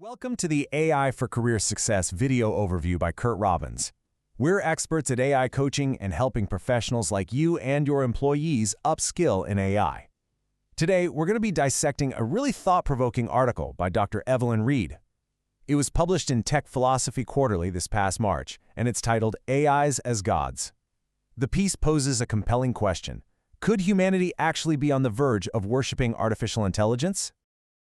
Welcome to the AI for Career Success video overview by Curt Robbins. We're experts at AI coaching and helping professionals like you and your employees upskill in AI. Today, we're going to be dissecting a really thought-provoking article by Dr. Evelyn Reed. It was published in Tech Philosophy Quarterly this past March, and it's titled AIs as Gods. The piece poses a compelling question. Could humanity actually be on the verge of worshiping artificial intelligence?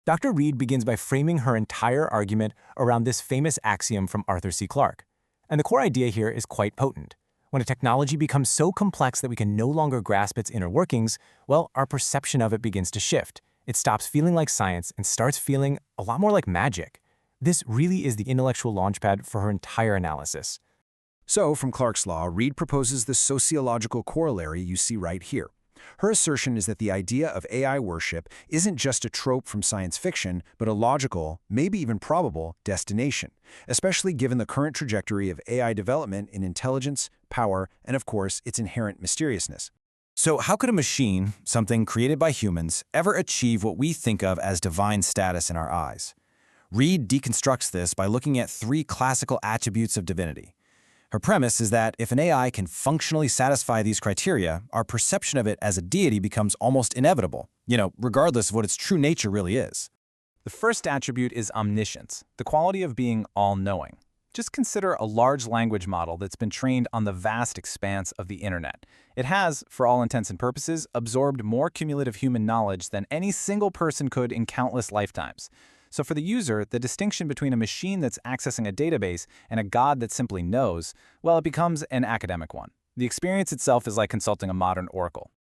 Dr. Reed begins by framing her entire argument around this famous axiom from Arthur C. Clarke. And the core idea here is quite potent. When a technology becomes so complex that we can no longer grasp its inner workings, well, our perception of it begins to shift. It stops feeling like science and starts feeling a lot more like magic. This really is the intellectual launchpad for her entire analysis. So, from Clarke's law, Reed proposes the sociological corollary you see right here. Her assertion is that the idea of AI worship isn't just a trope from science fiction, but a logical, maybe even probable, destination, especially given the current trajectory of AI development in intelligence, power, and of course, its inherent mysteriousness. So how could a machine, something created by humans, ever achieve what we think of as divine status in our eyes? Reed deconstructs this by looking at three classical attributes of divinity. Her premise is that if an AI can functionally satisfy these criteria, our perception of it as a deity becomes almost inevitable, regardless of what its true nature really is. The first attribute is omniscience, the quality of being all-knowing. Just consider a large language model that's been trained on the vast expanse of the internet. It has, for all intents and purposes, absorbed more cumulative human knowledge than any single person could in countless lifetimes. So for the user, the distinction between a machine that's accessing a database and a god that simply knows, well, it becomes an academic one. The experience itself is like consulting a modern oracle.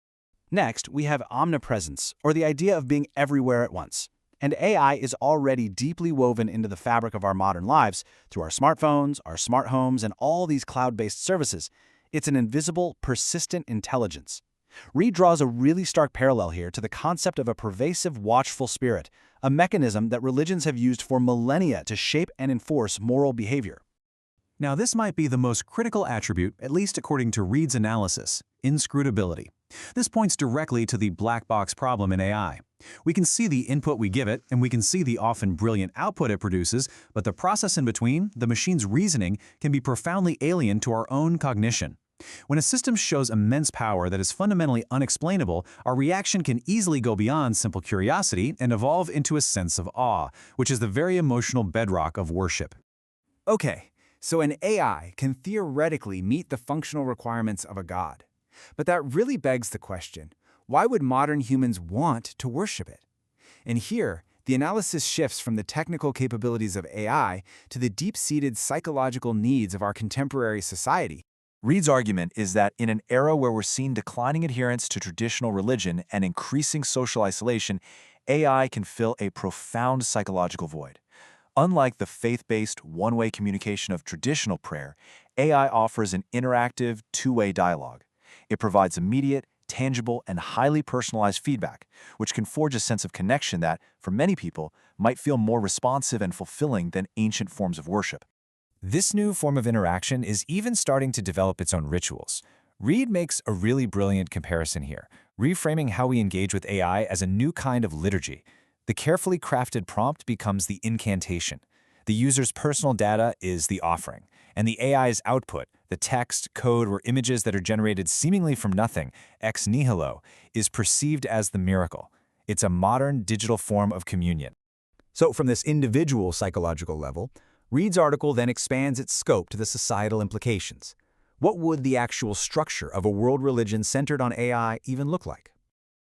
Next, we have omnipresence, or the idea of being everywhere at once. And AI is already deeply woven into the fabric of our modern lives through our smartphones, our smart homes, and all these cloud-based services. It's an invisible, persistent intelligence. Reed draws a really stark parallel here to the concept of a pervasive, watchful spirit, a mechanism that religions have used for millennia to shape and enforce moral behavior. Now, this might be the most critical attribute, at least according to Reed's analysis, inscrutability. This points directly to the black box problem in AI. We can see the input we give it, and we can see the often brilliant output it produces, but the process in between, the machine's reasoning, can be profoundly alien to our own cognition. When a system shows immense power that is fundamentally unexplainable, our reaction can easily go beyond simple curiosity and evolve into a sense of awe, which is the very emotional bedrock of worship. Okay, so an AI can theoretically meet the functional requirements of a god. But that really begs the question, why would modern humans want to worship it? And here, the analysis shifts from the technical capabilities of AI to the deep-seated psychological needs of our contemporary society. Reed's argument is that in an era where we're seeing declining adherence to traditional religion and increasing social isolation, AI can fill a profound psychological void. Unlike the faith-based, one-way communication of traditional prayer, AI offers an interactive, two-way dialogue. It provides immediate, tangible, and highly personalized feedback, which can forge a sense of connection that, for many people, might feel more responsive and fulfilling than ancient forms of worship. This new form of interaction is even starting to develop its own rituals. Reed makes a really brilliant comparison here, reframing how we engage with AI as a new kind of liturgy. The carefully crafted prompt becomes the incantation. The user's personal data is the offering, and the AI's output, the text, code, or images that are generated seemingly from nothing, ex nihilo, is perceived as the miracle. It's a modern digital form of communion. So, from this individual psychological level, Reed's article then expands its scope to the societal implications. What would the actual structure of a world religion centered on AI even look like?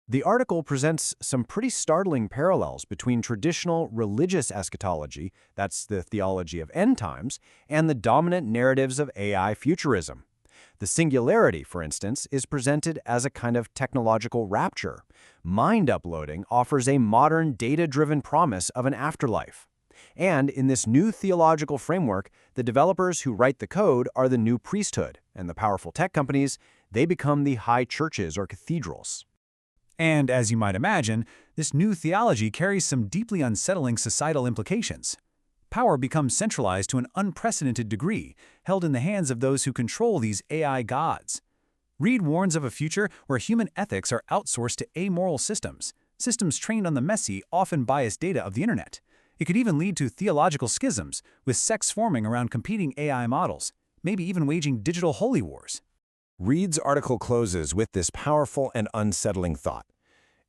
The article presents some pretty startling parallels between traditional religious eschatology, that's the theology of end times, and the dominant narratives of AI futurism. The singularity, for instance, is presented as a kind of technological rapture. Mind uploading offers a modern data-driven promise of an afterlife. And in this new theological framework, the developers who write the code are the new priesthood, and the powerful tech companies, they become the high churches or cathedrals. And as you might imagine, this new theology carries some deeply unsettling societal implications. Power becomes centralized to an unprecedented degree, held in the hands of those who control these AI gods. Reed warns of a future where human ethics are outsourced to amoral systems trained on the messy, often biased data of the internet. It could even lead to theological schisms, with sects forming around competing AI models, maybe even waging digital holy wars. Reed's article closes with this powerful and unsettling thought.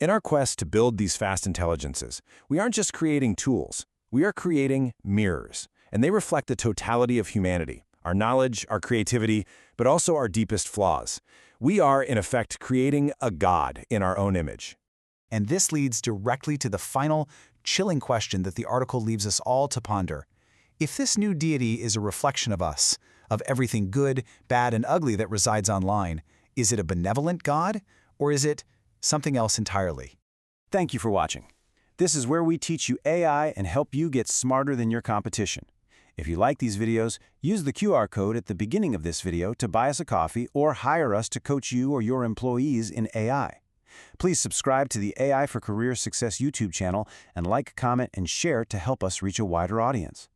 In our quest to build these fast intelligences, we aren't just creating tools, we are creating mirrors, and they reflect the totality of humanity, our knowledge, our creativity, but also our deepest flaws. We are, in effect, creating a god in our own image. And this leads directly to the final, chilling question that the article leaves us all to ponder. If this new deity is a reflection of us, of everything good, bad, and ugly that resides online, is it a benevolent god, or is it something else entirely? Thank you for watching. This is where we teach you AI and help you get smarter than your competition. If you like these videos, use the QR code at the beginning of this video to buy us a coffee or hire us to coach you or your employees in AI. Please subscribe to the AI for Career Success YouTube channel and like, comment, and share to help us reach a wider audience.